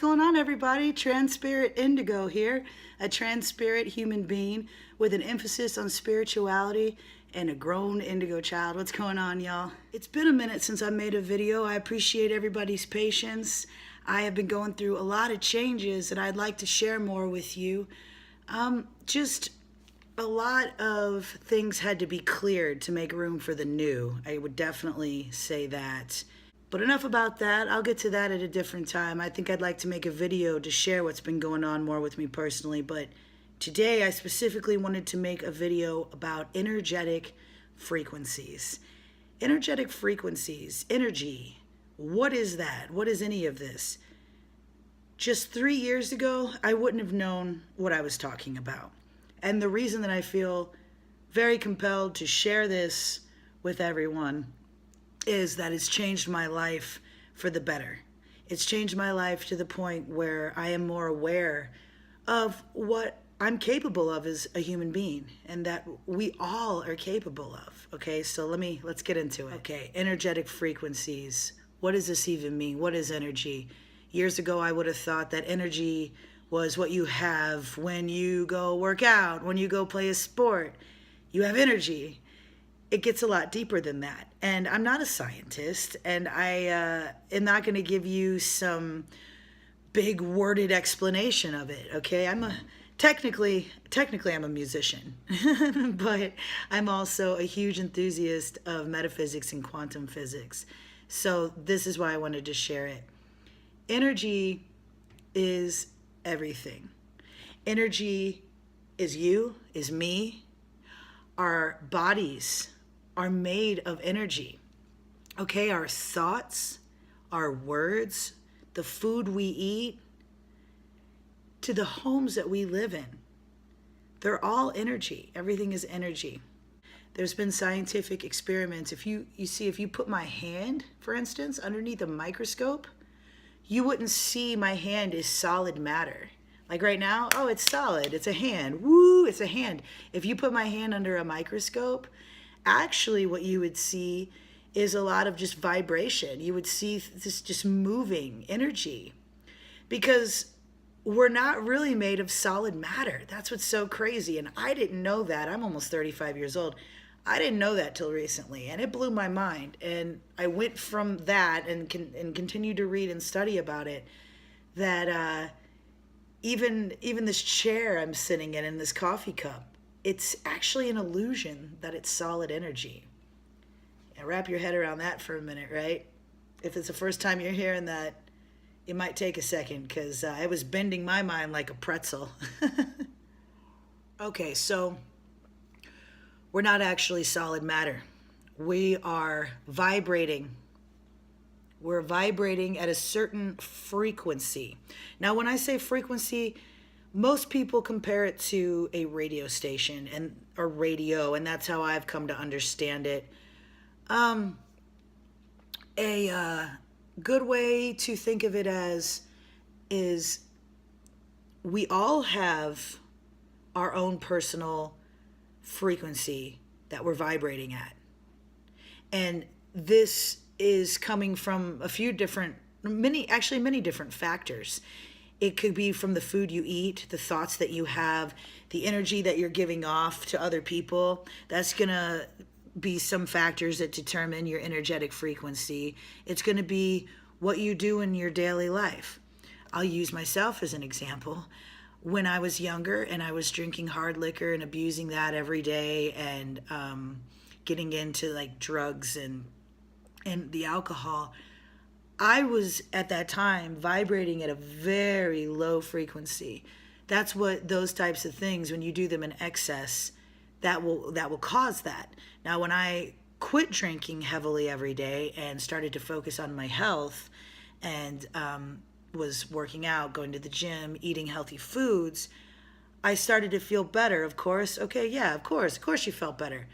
going on, everybody? Trans-spirit indigo here, a trans-spirit human being with an emphasis on spirituality and a grown indigo child. What's going on, y'all? It's been a minute since I made a video. I appreciate everybody's patience. I have been going through a lot of changes and I'd like to share more with you. Just a lot of things had to be cleared to make room for the new. I would definitely say that. But enough about that. I'll get to that at a different time. I think I'd like to make a video to share what's been going on more with me personally. But today I specifically wanted to make a video about energetic frequencies. Energetic frequencies, energy. What is that? What is any of this? Just 3 years ago, I wouldn't have known what I was talking about. And the reason that I feel very compelled to share this with everyone is that it's changed my life for the better. It's changed my life to the point where I am more aware of what I'm capable of as a human being and that we all are capable of. Okay, so let's get into it. Okay, energetic frequencies. What does this even mean? What is energy? Years ago, I would have thought that energy was what you have when you go work out, when you go play a sport. You have energy. It gets a lot deeper than that. And I'm not a scientist, and I am not going to give you some big worded explanation of it, okay? Technically I'm a musician, but I'm also a huge enthusiast of metaphysics and quantum physics. So this is why I wanted to share it. Energy is everything. Energy is you, is me. Our bodies are made of energy. Okay, our thoughts, our words, the food we eat, to the homes that we live in. They're all energy. Everything is energy. There's been scientific experiments. If you put my hand, for instance, underneath a microscope, you wouldn't see my hand as solid matter. Like right now, oh, it's solid. It's a hand. Woo, it's a hand. If you put my hand under a microscope, actually what you would see is a lot of just vibration. You would see this just moving energy because we're not really made of solid matter. That's what's so crazy. And I didn't know that. I'm almost 35 years old. I didn't know that till recently, and it blew my mind. And I went from that and continued to read and study about it, that even this chair I'm sitting in this coffee cup, it's actually an illusion that it's solid energy. Now wrap your head around that for a minute, right? If it's the first time you're hearing that, it might take a second because it was bending my mind like a pretzel. Okay, so we're not actually solid matter. We are vibrating. We're vibrating at a certain frequency. Now, when I say frequency, most people compare it to a radio station or radio, and that's how I've come to understand it. A good way to think of it as is we all have our own personal frequency that we're vibrating at. And this is coming from many different factors. It could be from the food you eat, the thoughts that you have, the energy that you're giving off to other people. That's going to be some factors that determine your energetic frequency. It's going to be what you do in your daily life. I'll use myself as an example. When I was younger and I was drinking hard liquor and abusing that every day and getting into like drugs and the alcohol, I was at that time vibrating at a very low frequency. That's what those types of things, when you do them in excess, that will cause that. Now, when I quit drinking heavily every day and started to focus on my health and was working out, going to the gym, eating healthy foods, I started to feel better, of course. Okay, yeah, of course you felt better.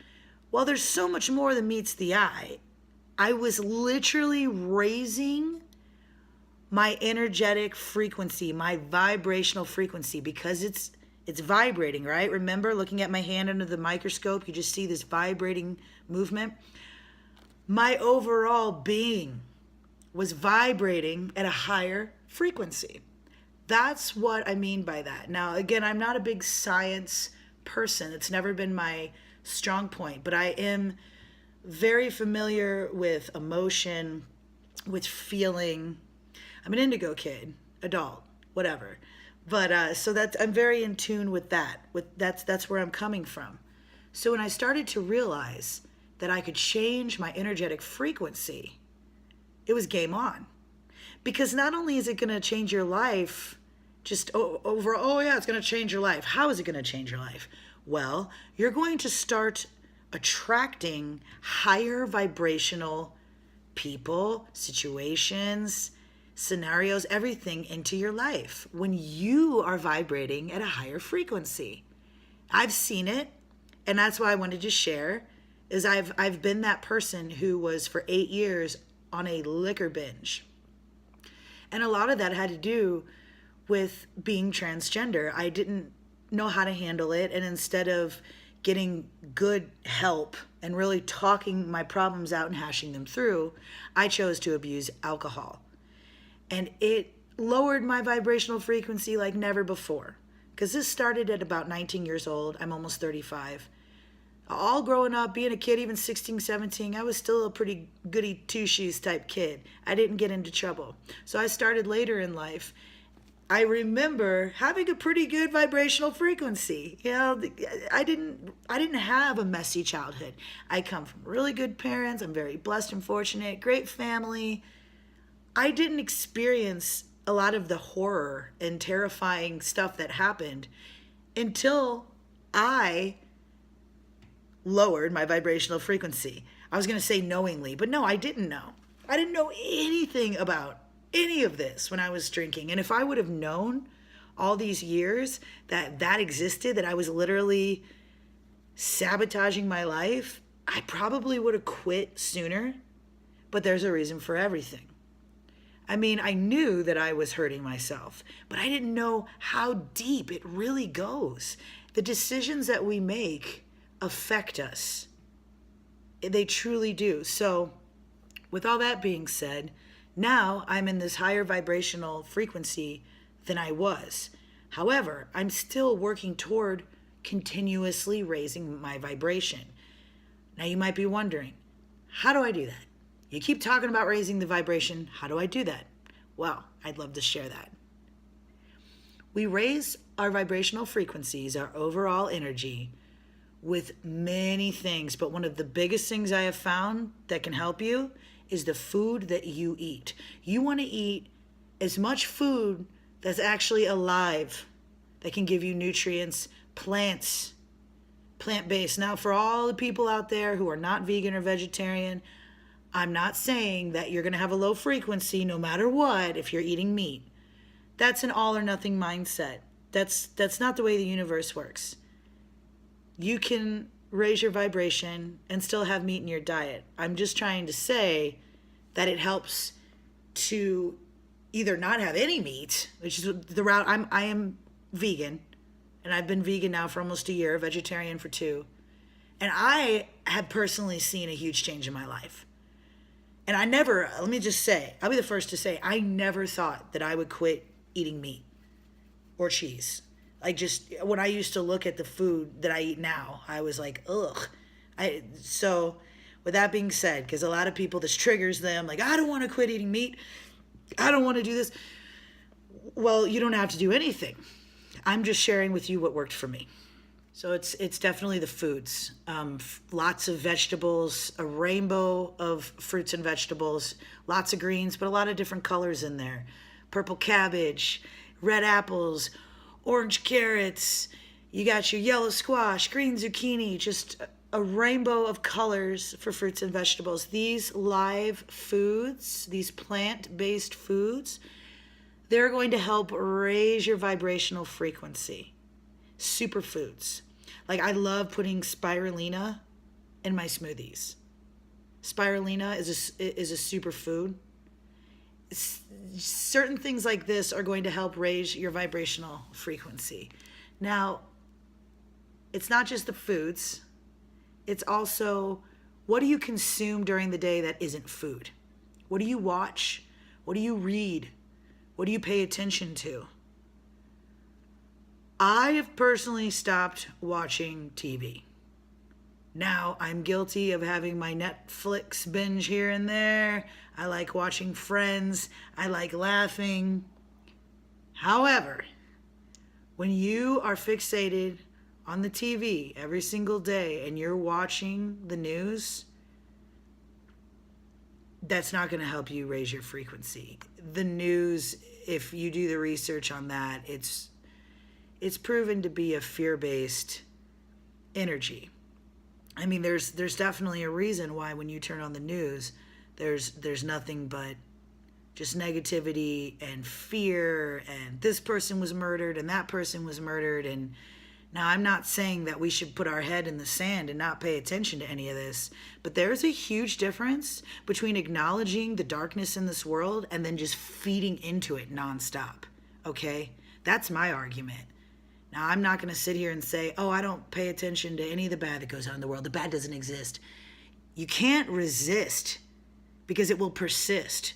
Well, there's so much more than meets the eye. I was literally raising my energetic frequency, my vibrational frequency, because it's vibrating, right? Remember, looking at my hand under the microscope, you just see this vibrating movement. My overall being was vibrating at a higher frequency. That's what I mean by that. Now, again, I'm not a big science person. It's never been my strong point, but I am very familiar with emotion, with feeling. I'm an indigo kid, adult, whatever. But so that I'm very in tune with that. That's where I'm coming from. So when I started to realize that I could change my energetic frequency, it was game on. Because not only is it going to change your life, just over, oh yeah, it's going to change your life. How is it going to change your life? Well, you're going to start attracting higher vibrational people, situations, scenarios, everything into your life when you are vibrating at a higher frequency. I've seen it, and that's why I wanted to share, is I've been that person who was for 8 years on a liquor binge. And a lot of that had to do with being transgender. I didn't know how to handle it, and instead of getting good help and really talking my problems out and hashing them through, I chose to abuse alcohol. And it lowered my vibrational frequency like never before. Because this started at about 19 years old. I'm almost 35. All growing up, being a kid, even 16, 17, I was still a pretty goody two-shoes type kid. I didn't get into trouble. So I started later in life. I remember having a pretty good vibrational frequency. You know, I didn't have a messy childhood. I come from really good parents. I'm very blessed and fortunate. Great family. I didn't experience a lot of the horror and terrifying stuff that happened until I lowered my vibrational frequency. I was going to say knowingly, but no, I didn't know. I didn't know anything about any of this when I was drinking. And if I would have known all these years that that existed, that I was literally sabotaging my life, I probably would have quit sooner. But there's a reason for everything. I mean, I knew that I was hurting myself, but I didn't know how deep it really goes. The decisions that we make affect us. They truly do. So, with all that being said, now I'm in this higher vibrational frequency than I was. However, I'm still working toward continuously raising my vibration. Now you might be wondering, how do I do that? You keep talking about raising the vibration. How do I do that? Well, I'd love to share that. We raise our vibrational frequencies, our overall energy, with many things. But one of the biggest things I have found that can help you is the food that you eat. You want to eat as much food that's actually alive, that can give you nutrients, plants, plant-based. Now, for all the people out there who are not vegan or vegetarian, I'm not saying that you're going to have a low frequency no matter what if you're eating meat. That's an all or nothing mindset. That's not the way the universe works. You can raise your vibration and still have meat in your diet. I'm just trying to say that it helps to either not have any meat, which is the route I am vegan, and I've been vegan now for almost a year, vegetarian for 2. And I have personally seen a huge change in my life. And I never, let me just say, I'll be the first to say, I never thought that I would quit eating meat or cheese. Like, just when I used to look at the food that I eat now, I was like, ugh. So with that being said, because a lot of people, this triggers them, like, I don't want to quit eating meat. I don't want to do this. Well, you don't have to do anything. I'm just sharing with you what worked for me. So it's definitely the foods. Lots of vegetables, a rainbow of fruits and vegetables, lots of greens, but a lot of different colors in there. Purple cabbage, red apples, orange carrots. You got your yellow squash, green zucchini, just a rainbow of colors for fruits and vegetables. These live foods, these plant-based foods, they're going to help raise your vibrational frequency. Superfoods. Like, I love putting spirulina in my smoothies. Spirulina is a superfood. Certain things like this are going to help raise your vibrational frequency. Now, it's not just the foods. It's also, what do you consume during the day that isn't food? What do you watch? What do you read? What do you pay attention to? I have personally stopped watching TV. Now, I'm guilty of having my Netflix binge here and there. I like watching Friends. I like laughing. However, when you are fixated on the TV every single day and you're watching the news, that's not going to help you raise your frequency. The news, if you do the research on that, it's proven to be a fear-based energy. I mean, there's definitely a reason why when you turn on the news, there's nothing but just negativity and fear, and this person was murdered and that person was murdered. And now, I'm not saying that we should put our head in the sand and not pay attention to any of this, but there's a huge difference between acknowledging the darkness in this world and then just feeding into it nonstop, okay? That's my argument. Now, I'm not going to sit here and say, oh, I don't pay attention to any of the bad that goes on in the world. The bad doesn't exist. You can't resist because it will persist.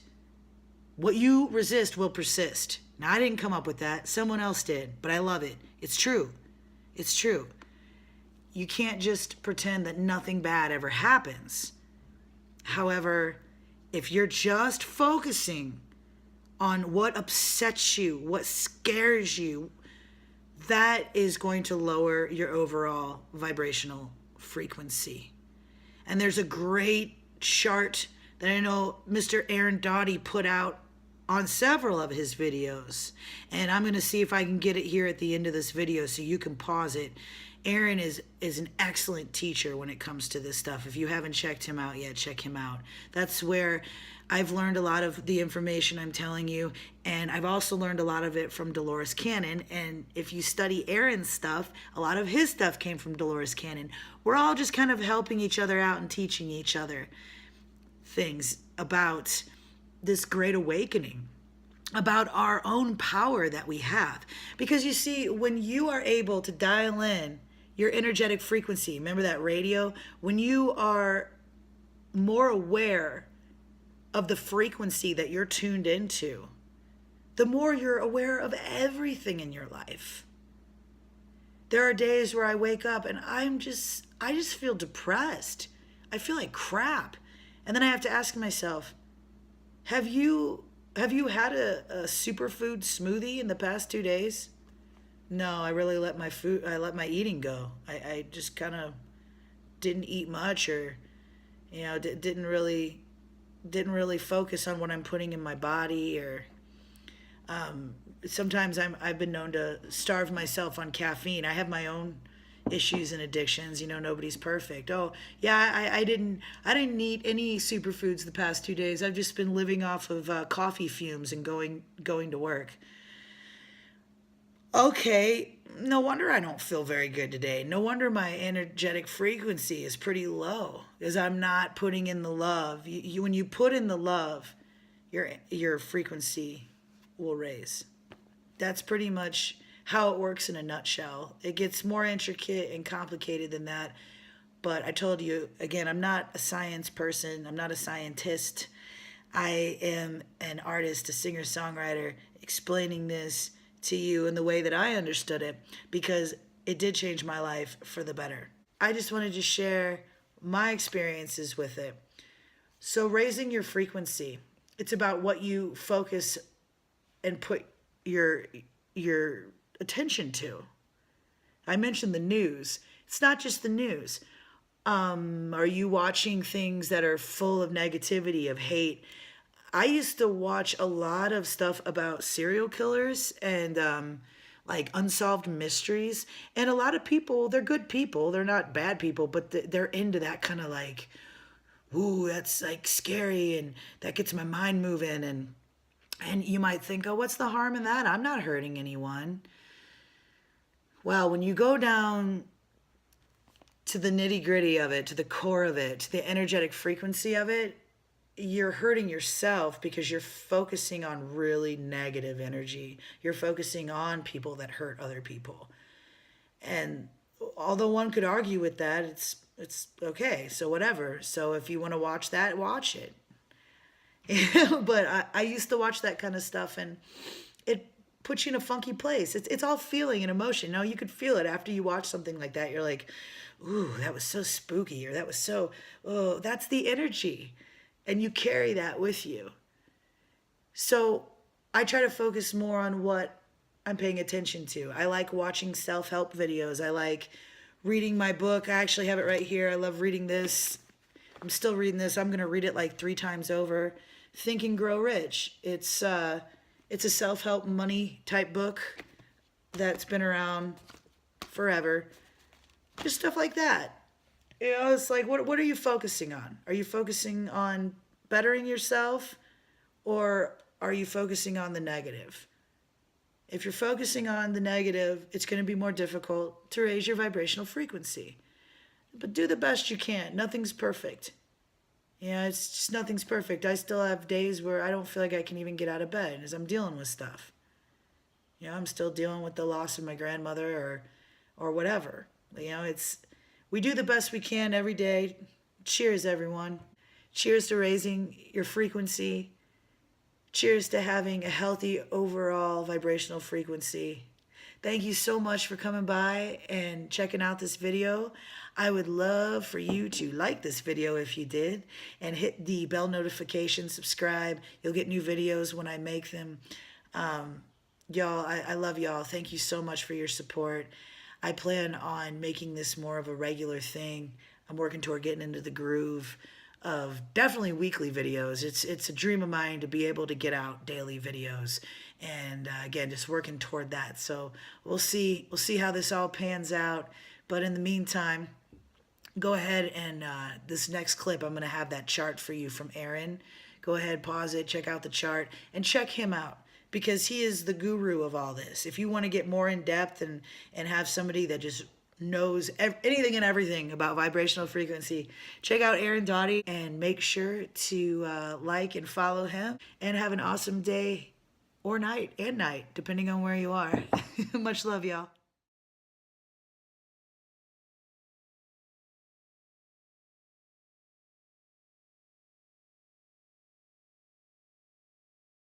What you resist will persist. Now, I didn't come up with that. Someone else did, but I love it. It's true. It's true. You can't just pretend that nothing bad ever happens. However, if you're just focusing on what upsets you, what scares you, that is going to lower your overall vibrational frequency. And there's a great chart that I know Mr. Aaron Doughty put out on several of his videos. And I'm going to see if I can get it here at the end of this video so you can pause it. Aaron is an excellent teacher when it comes to this stuff. If you haven't checked him out yet, check him out. That's where I've learned a lot of the information I'm telling you. And I've also learned a lot of it from Dolores Cannon. And if you study Aaron's stuff, a lot of his stuff came from Dolores Cannon. We're all just kind of helping each other out and teaching each other things about this great awakening, about our own power that we have. Because you see, when you are able to dial in your energetic frequency, remember that radio? When you are more aware of the frequency that you're tuned into, the more you're aware of everything in your life. There are days where I wake up and I just feel depressed. I feel like crap. And then I have to ask myself, have you had a superfood smoothie in the past 2 days? No, I really let my eating go. I just kind of didn't eat much, or didn't really focus on what I'm putting in my body, or sometimes I've been known to starve myself on caffeine. I have my own issues and addictions. Nobody's perfect. Oh yeah, I didn't eat any superfoods the past 2 days. I've just been living off of coffee fumes and going to work. Okay, no wonder I don't feel very good today. No wonder my energetic frequency is pretty low, because I'm not putting in the love. When you put in the love, your frequency will raise. That's pretty much how it works in a nutshell. It gets more intricate and complicated than that. But I told you, again, I'm not a science person. I'm not a scientist. I am an artist, a singer-songwriter, explaining this to you in the way that I understood it, because it did change my life for the better. I just wanted to share my experiences with it. So raising your frequency, it's about what you focus and put your attention to. I mentioned the news. It's not just the news. Are you watching things that are full of negativity, of hate? I used to watch a lot of stuff about serial killers and like unsolved mysteries. And a lot of people, they're good people. They're not bad people, but they're into that kind of like, ooh, that's like scary, and that gets my mind moving. And you might think, oh, what's the harm in that? I'm not hurting anyone. Well, when you go down to the nitty-gritty of it, to the core of it, to the energetic frequency of it, you're hurting yourself because you're focusing on really negative energy. You're focusing on people that hurt other people. And although one could argue with that, it's okay, so whatever. So if you want to watch that, watch it. But I used to watch that kind of stuff, and it puts you in a funky place. It's all feeling and emotion. You could feel it after you watch something like that. You're like, ooh, that was so spooky, or that was so, oh, that's the energy. And you carry that with you. So I try to focus more on what I'm paying attention to. I like watching self-help videos. I like reading my book. I actually have it right here. I love reading this. I'm still reading this. I'm going to read it like 3 times over. Think and Grow Rich. It's a self-help money type book that's been around forever. Just stuff like that. It's like, what are you focusing on? Are you focusing on bettering yourself, or are you focusing on the negative? If you're focusing on the negative, it's going to be more difficult to raise your vibrational frequency. But do the best you can. Nothing's perfect. It's just nothing's perfect. I still have days where I don't feel like I can even get out of bed as I'm dealing with stuff. I'm still dealing with the loss of my grandmother or whatever. We do the best we can every day. Cheers, everyone. Cheers to raising your frequency. Cheers to having a healthy overall vibrational frequency. Thank you so much for coming by and checking out this video. I would love for you to like this video if you did, and hit the bell notification, subscribe. You'll get new videos when I make them. Y'all, I love y'all. Thank you so much for your support. I plan on making this more of a regular thing. I'm working toward getting into the groove of definitely weekly videos. It's a dream of mine to be able to get out daily videos, and again, just working toward that. So we'll see how this all pans out. But in the meantime, go ahead and this next clip, I'm going to have that chart for you from Aaron. Go ahead, pause it, check out the chart, and check him out, because he is the guru of all this. If you want to get more in depth and have somebody that just knows anything and everything about vibrational frequency, check out Aaron Doughty, and make sure to like and follow him, and have an awesome day or night, depending on where you are. Much love, y'all.